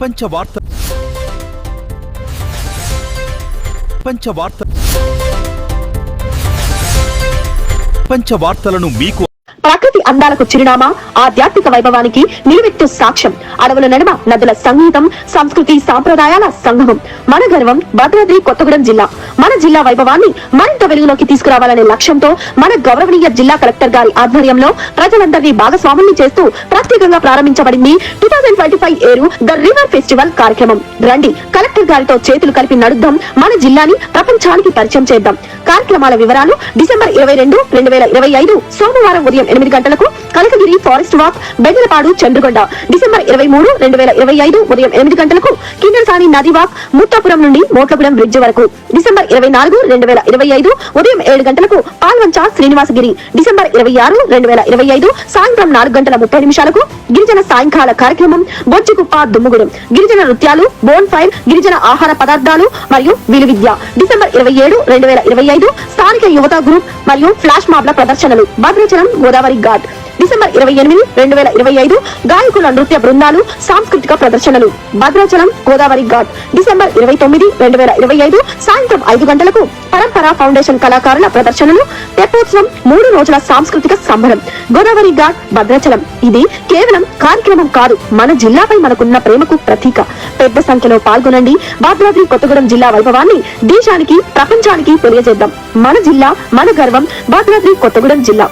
పంచవార్తలను మీకు ప్రకృతి అందాలకు చిరునామా, ఆధ్యాత్మిక వైభవానికి నిలువెత్తు సాక్ష్యం. అడవుల నడుమ నదుల సంగీతం, సంస్కృతి సాంప్రదాయాల సంగమం. మన గర్వం భద్రాద్రి కొత్తగూడెం జిల్లా. మన జిల్లా వైభవాన్ని మరింత వెలుగులోకి తీసుకురావాలనే లక్ష్యంతో మన గౌరవనీయ జిల్లా కలెక్టర్ గారి ఆధ్వర్యంలో ప్రజలందరినీ భాగస్వాముల్ని చేస్తూ ప్రత్యేకంగా ప్రారంభించబడింది 2025 ఏరు ద రివర్ ఫెస్టివల్ కార్యక్రమం. రండి, కలెక్టర్ గారితో చేతులు కలిపి నడుద్దాం, మన జిల్లాని ప్రపంచానికి పరిచయం చేద్దాం. కార్యక్రమాల వివరాలు: డిసెంబర్ 22, 2025 సోమవారం ఉదయం 8 గంటలకు కలకగిరి ఫారెస్ట్ వాక్, బెంగళపాడు, చంద్రగొండ. డిసెంబర్ 23, 2025 ఉదయం 8 గంటలకు కిన్నెరసాని నది వాక్, ముత్తాపురం నుండి మోట్లగూడెం బ్రిడ్జ్ వరకు. డిసెంబర్ 24, 2025 ఉదయం 7 గంటలకు పాల్వంచ శ్రీనివాసగిరి. డిసెంబర్ 26, 2025 సాయంత్రం 4:30 గిరిజన సాయంకాల కార్యక్రమం బొజ్జిగుప్ప దుమ్ముగూడెం. గిరిజన నృత్యాలు, బోన్ ఫైర్, గిరిజన ఆహార పదార్థాలు మరియు విలువిద్య. డిసెంబర్ 27, 2025 స్థానిక యువత గ్రూప్ మరియు ఫ్లాష్ మాబ్ల ప్రదర్శనలు భద్రాచలం గోదావరి ఘాట్. డిసెంబర్ 28, 2025 గాయకుల నృత్య బృందాలు, సాంస్కృతిక ప్రదర్శనలు భద్రాచలం గోదావరి ఘాట్. డిసెంబర్ 29, 2025 సాయంత్రం 5 గంటలకు పరంపర ఫౌండేషన్ కళాకారుల ప్రదర్శనలు. తెప్పోత్సవం 3 రోజుల సాంస్కృతిక సంబరం గోదావరి ఘాట్ భద్రాచలం. ఇది కేవలం కార్యక్రమం కాదు, మన జిల్లాపై మనకున్న ప్రేమకు ప్రతీక. పెద్ద సంఖ్యలో పాల్గొనండి. భద్రాద్రి కొత్తగూడెం జిల్లా వైభవాన్ని దేశానికి, ప్రపంచానికి తెలియజేద్దాం. మన జిల్లా, మన గర్వం, భద్రాద్రి కొత్తగూడెం జిల్లా.